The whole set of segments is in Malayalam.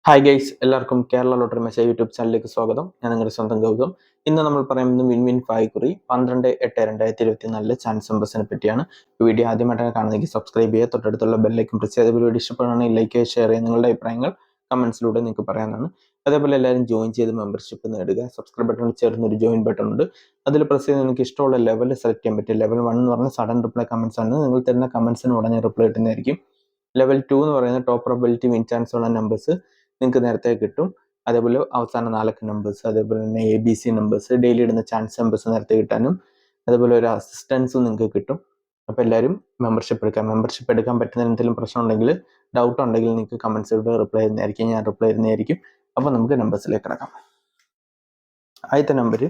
ഹായ് ഗൈസ്, എല്ലാവർക്കും കേരള ലോട്ടറി മെസ്സേജ് യൂട്യൂബ് ചാനലിലേക്ക് സ്വാഗതം. ഞാൻ നിങ്ങളുടെ സ്വന്തം ഗൗതം. ഇന്ന് നമ്മൾ പറയുന്നത് വിൻ ഫായ്ക്കുറി 12/8/2024 ചാൻസ് നമ്പേഴ്സിനെ പറ്റിയാണ്. വീഡിയോ ആദ്യമായിട്ടാണ് കാണുന്നതെങ്കിൽ സബ്സ്ക്രൈബ് ചെയ്യുക, തൊട്ടടുത്തുള്ള ബെല്ലൈക്കൻ പ്രസ് ചെയ്ത് വീഡിയോ ഇഷ്ടപ്പെടുകയാണെങ്കിൽ ലൈക്ക് ചെയ്യുക, ഷെയർ ചെയ്യുക. നിങ്ങളുടെ അഭിപ്രായങ്ങൾ കമന്റ്സിലൂടെ നിങ്ങൾക്ക് പറയാനാണ്. അതേപോലെ എല്ലാവരും ജോയിൻ ചെയ്ത് മെമ്പർഷിപ്പ് നേടുക. സബ്സ്ക്രൈബ് ബട്ടൺ ചേർന്ന് ഒരു ജോയിൻ ബട്ടൺ ഉണ്ട്, അതിൽ പ്രസ് ചെയ്ത് നിങ്ങൾക്ക് ഇഷ്ടമുള്ള ലെവൽ സെലക്ട് ചെയ്യാൻ പറ്റും. ലെവൽ 1 എന്ന് പറഞ്ഞാൽ സഡൻ റിപ്ലൈ കമന്റ്സ് ആണ്. നിങ്ങൾ തരുന്ന കമന്റ്സിന് ഉടനെ റിപ്ലൈ കിട്ടുന്നതായിരിക്കും. ലെവൽ 2 എന്ന് പറയുന്നത് ടോപ്പ് പ്രോബബിലിറ്റി വിൻ ചാൻസ് ഉള്ള നമ്പേഴ്സ് നിങ്ങൾക്ക് നേരത്തെ കിട്ടും. അതേപോലെ അവസാന 4 നമ്പേഴ്സ്, അതേപോലെ തന്നെ ABC നമ്പേഴ്സ്, ഡെയിലി ഇടുന്ന ചാൻസ് നമ്പേഴ്സ് നേരത്തെ കിട്ടാനും, അതേപോലെ ഒരു അസിസ്റ്റൻസും നിങ്ങൾക്ക് കിട്ടും. അപ്പോൾ എല്ലാവരും മെമ്പർഷിപ്പ് എടുക്കാം. മെമ്പർഷിപ്പ് എടുക്കാൻ പറ്റുന്ന എന്തെങ്കിലും പ്രശ്നം ഉണ്ടെങ്കിൽ, ഡൗട്ട് ഉണ്ടെങ്കിൽ നിങ്ങൾക്ക് കമന്റ്സിലൂടെ റിപ്ലൈ ചെയ്യുന്നതായിരിക്കും. ഞാൻ റിപ്ലൈ ചെയ്യുന്നതായിരിക്കും. അപ്പോൾ നമുക്ക് നമ്പേഴ്സിലേക്ക് കിടക്കാം. ആദ്യത്തെ നമ്പർ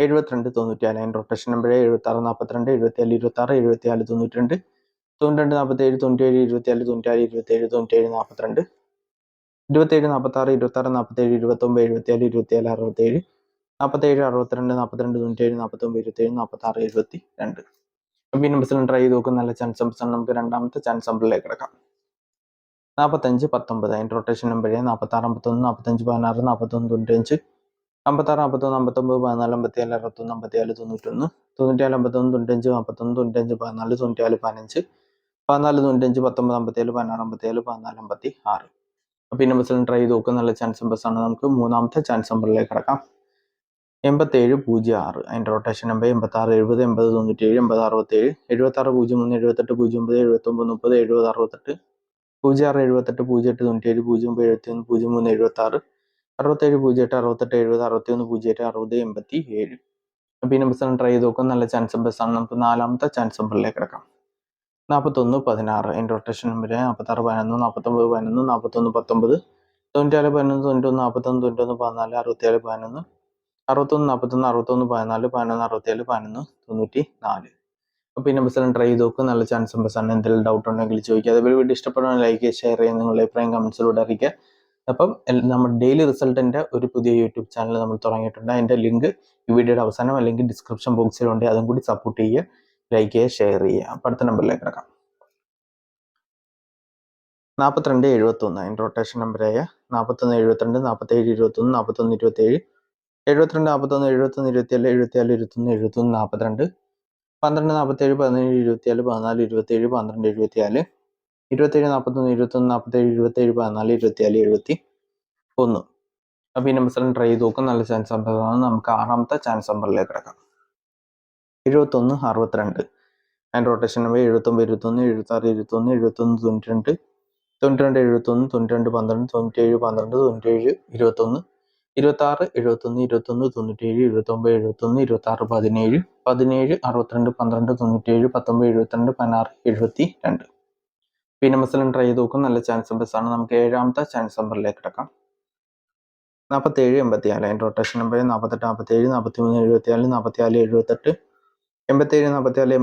7294, റൊട്ടേഷൻ നമ്പർ 7642, 74 26, 74 92, 92 47, 97 97, 27 97 27 42, 27 46, 27 47, 29 74 27 27 62, 47 62 97 97 97 27 46 72. അപ്പോൾ ഈ നമ്പേഴ്സിലും ട്രൈ ചെയ്ത് നോക്കും. നല്ല ചാൻസ് നമ്പേഴ്സ് ആണ്. നമുക്ക് രണ്ടാമത്തെ ചാൻസ് നമ്പറിലേക്ക് കിടക്കാം. 45 19, അതിൻ്റെ റൊട്ടേഷൻ നമ്പർ 46 51, 45 16, 41 95, 56 41, 59 14, 57 61, 54 91, 94 51, 95 41, 95 14, 94 15, 14 95 19 57, 16 57, 14 56. അപ്പോൾ ഈ നമ്പേഴ്സിലും ട്രൈ ചെയ്ത് നോക്കുക. നല്ല ചാൻസ് നമ്പേഴ്സ് ആണ്. നമുക്ക് മൂന്നാമത്തെ ചാൻസ് നമ്പറിലേക്ക് കിടക്കാം. 87 06, അതിൻ്റെ റൊട്ടേഷൻ നമ്പർ 86 70, 80 97, 80 67, 76 03, 78 09, 79 30, 70 68, 06 78 08 97, 09 71, 03 76, 67 08 68 70, 61 08 60 87. അപ്പോൾ ഈ നമ്പേഴ്സിലും ട്രൈ ചെയ്ത് നോക്കുക. നല്ല ചാൻസ് നമ്പേഴ്സ് ആണ്. നമുക്ക് നാലാമത്തെ ചാൻസ് നമ്പറിലേക്ക് കിടക്കാം. 41 16, അതിൻ്റെ റൊട്ടേഷൻ നമ്പർ 46 11, 49 11, 41 19, 94 11, 91 41, 91 14, 67 11, 61 41, 61 14, 11 67 11 94. അപ്പോൾ ഈ നമ്പേഴ്സിലും ട്രൈ ചെയ്ത് നോക്കുക. നല്ല ചാൻസ് നമ്പേഴ്സ് ആണ്. എന്തെങ്കിലും ഡൗട്ട് ഉണ്ടെങ്കിൽ ചോദിക്കുക. അതേപോലെ വീഡിയോ ഇഷ്ടപ്പെടുന്ന ലൈക്ക് ചെയ്യുക, ഷെയർ ചെയ്യുക, നിങ്ങളുടെ അഭിപ്രായം കമന്റ്സിലൂടെ അറിയിക്കുക. അപ്പം നമ്മുടെ ഡെയിലി റിസൾട്ടിൻ്റെ ഒരു പുതിയ യൂട്യൂബ് ചാനൽ നമ്മൾ തുടങ്ങിയിട്ടുണ്ട്. അതിൻ്റെ ലിങ്ക് ഈ വീഡിയോയുടെ അവസാനം അല്ലെങ്കിൽ ഡിസ്ക്രിപ്ഷൻ ബോക്സിലുണ്ട്. അതും കൂടി സപ്പോർട്ട് ചെയ്യുക, ലൈക്ക് ചെയ്യുക, ഷെയർ ചെയ്യുക. അപ്പോൾ അടുത്ത നമ്പറിലേക്ക് കിടക്കാം. 42 71, അതിൻ്റെ റൊട്ടേഷൻ നമ്പറായ 41 72, 47 21, 41 27, 72 41 71 27, 74 21, 71 42, 12 47 17 24, 14 27, 12 74, 27 41 21, 47 27, 14 24 71. അപ്പോൾ ഈ നമ്പേഴ്സിലും ട്രൈ ചെയ്ത് നോക്കും. നല്ല ചാൻസ് നമ്പറാണ്. നമുക്ക് ആറാമത്തെ ചാൻസ് നമ്പറിലേക്ക് കിടക്കാം. 71 62, അതിൻ്റെ റൊട്ടേഷൻ നമ്പർ 79 21, 76 21, 71 92, 92 71, 92 12, 97 12, 97 21, 26 71, 21 97, 29 71, 26 17, 17 62 12, 97 19 72, 16 72. ഈ നമ്പേഴ്സിലും ട്രൈ ചെയ്ത് നോക്കും. നല്ല ചാൻസ് നമ്പേഴ്സ് ആണ്. നമുക്ക് ഏഴാമത്തെ ചാൻസ് നമ്പറിലേക്ക് കിടക്കാം. 47 84, അതിൻ്റെ റൊട്ടേഷൻ നമ്പർ 48 47, 43 74, 44 78, 87 44 84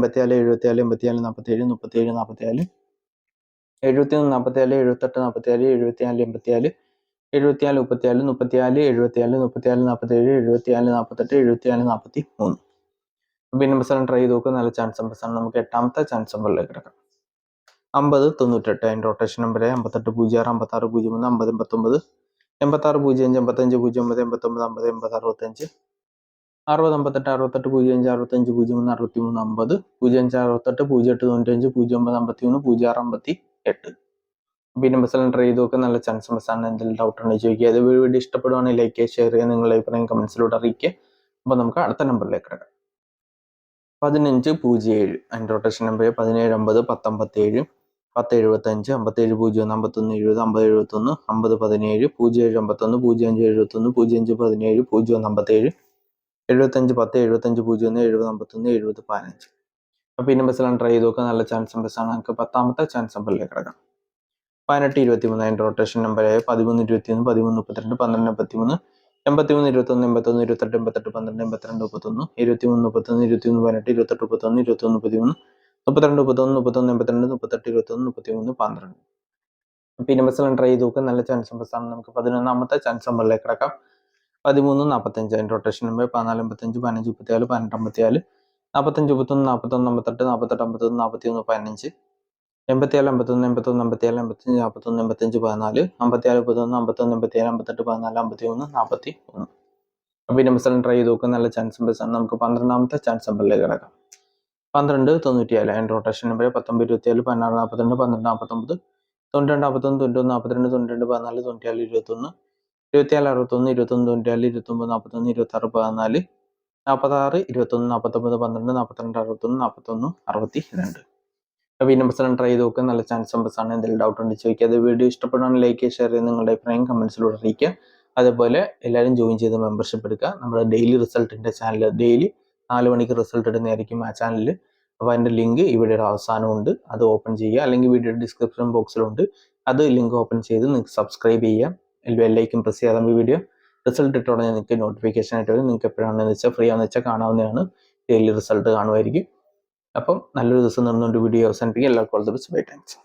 74 87 47, 37 44, 71 44 78 44, 74 84, 74 34, 34 74, 34 47, 74 48, 74 43. അപ്പോൾ ഈ നമ്പേഴ്സിലും ട്രൈ ചെയ്ത് നോക്കുക. നല്ല ചാൻസ് നമ്പേഴ്സ് ആണ്. നമുക്ക് എട്ടാമത്തെ ചാൻസ് നമ്പറിലേക്ക് കിടക്കാം. 50 98, അതിൻ്റെ റൊട്ടേഷൻ നമ്പർ 58 06, 56 03, 50 89, 86 05, 85 09, 89 50, 80 65, 60 58 68 05, 65 03, 63 50, 05 68 08 95, 09 51, 06 58. അപ്പോൾ ഈ നമ്പേഴ്സിലും ട്രൈ ചെയ്ത് നോക്കുക. നല്ല ചാൻസ് നമ്പേഴ്സ് ആണ്. എന്തെങ്കിലും ഡൗട്ട് ഉണ്ടെങ്കിൽ ചോദിക്കുക. അത് വീഡിയോ ഇഷ്ടപ്പെടുവാണെങ്കിൽ ലൈക്ക് ചെയ്യുക, ഷെയർ ചെയ്യുക, നിങ്ങളുടെ അഭിപ്രായം കമന്റ്സിലൂടെ അറിയിക്കുക. അപ്പോൾ നമുക്ക് അടുത്ത നമ്പറിലേക്ക് കിടക്കാം. 15 07, അതിൻ്റെ റൊട്ടേഷൻ നമ്പർ 17 50, 10 57, 10 75, 57 01, 51 70, 50 71, 50 17, 07 51, 05 71, 05 17, 01 57, 75 10, 75 01, 70 51, 70 15. അപ്പോൾ ഈ നമ്പേഴ്സിലാണ് ട്രൈ ചെയ്ത് നോക്കുക. നല്ല ചാൻസ് നമ്പേഴ്സ് ആണ്. നമുക്ക് പത്താമത്തെ ചാൻസ് നമ്പറിലേക്ക് കിടക്കാം. 18 23, അതിൻ്റെ റൊട്ടേഷൻ നമ്പറായ 13 21, 13 32, 12 83, 83 21, 81 28, 88 12, 82 31, 23 31, 21 18, 28 31, 21 13, 32 31, 31 82, 38 21, 33 12. അപ്പോൾ ഈ നമ്പേഴ്സിലാണ് ട്രൈ ചെയ്ത് നോക്കുക. നല്ല ചാൻസ് നമ്പേഴ്സ് ആണ്. നമുക്ക് 11ാമത്തെ ചാൻസ് നമ്പറിലേക്ക് കിടക്കാം. 13 45, അതിൻ്റെ റൊട്ടേഷൻ നമ്പർ 14 55, 15 34, 18 54, 45 31, 41 58, 48 51, 41 15, 87 51 81 87 85 45 45 14 57 31 51 57 57 58 41 41 അപ്പോൾ ഈ നമ്പേഴ്സ് എല്ലാം ട്രൈ ചെയ്ത് നോക്കുക. നല്ല ചാൻസ് നമ്പേഴ്സ് ആണ്. നമുക്ക് 12ാമത്തെ ചാൻസ് നമ്പറിലേക്ക് കിടക്കാം. 12 97 അതിൻ്റെ റൊട്ടേഷൻ നമ്പർ 19 27 16 42 12 49 92 41 91 42 92 14 94 21 24 61 21 94 29 41 26 14 46 21 49 12 42 61 41 62. അപ്പോൾ ഈ നമ്പേഴ്സ് എല്ലാം ട്രൈ ചെയ്ത് നോക്കുക. നല്ല ചാൻസ് നമ്പേഴ്സ് ആണ്. എന്തെങ്കിലും ഡൗട്ട് ഉണ്ടെങ്കിൽ ചോദിക്കുക. അത് വീഡിയോ ഇഷ്ടപ്പെടുകയാണെങ്കിൽ ലൈക്ക് ചെയ്യുക, ഷെയർ ചെയ്യുക, നിങ്ങളുടെ അഭിപ്രായം കമൻസിലൂടെ അറിയിക്കുക. അതേപോലെ എല്ലാവരും ജോയിൻ ചെയ്ത് മെമ്പർഷിപ്പ് എടുക്കുക. നമ്മുടെ ഡെയിലി റിസൾട്ടിൻ്റെ ചാനൽ ഡെയിലി 4 മണിക്ക് റിസൾട്ട് ഇടുന്നതായിരിക്കും ആ ചാനലിൽ. അപ്പോൾ അതിൻ്റെ ലിങ്ക് ഈ വീഡിയോയുടെ അവസാനമുണ്ട്. അത് ഓപ്പൺ ചെയ്യുക, അല്ലെങ്കിൽ വീഡിയോയുടെ ഡിസ്ക്രിപ്ഷൻ ബോക്സിലുണ്ട്. അത് ലിങ്ക് ഓപ്പൺ ചെയ്ത് നിങ്ങൾക്ക് സബ്സ്ക്രൈബ് ചെയ്യുക. ബെല്ലൈക്കൻ പ്രസ് ചെയ്യാതെ വീഡിയോ റിസൾട്ട് ഇട്ട ഉടനെ നിങ്ങൾക്ക് നോട്ടിഫിക്കേഷൻ ആയിട്ട് വരും. നിങ്ങൾക്ക് എപ്പോഴാണെന്ന് വെച്ചാൽ ഫ്രീ ആണെന്ന് വെച്ചാൽ കാണാവുന്നതാണ്. ഡെയിലി റിസൾട്ട് കാണുമായിരിക്കും. അപ്പം നല്ലൊരു ദിവസം നിന്നുകൊണ്ട് വീഡിയോ അവസാനിപ്പിക്കുക. എല്ലാവർക്കും all the best. Bye, thanks.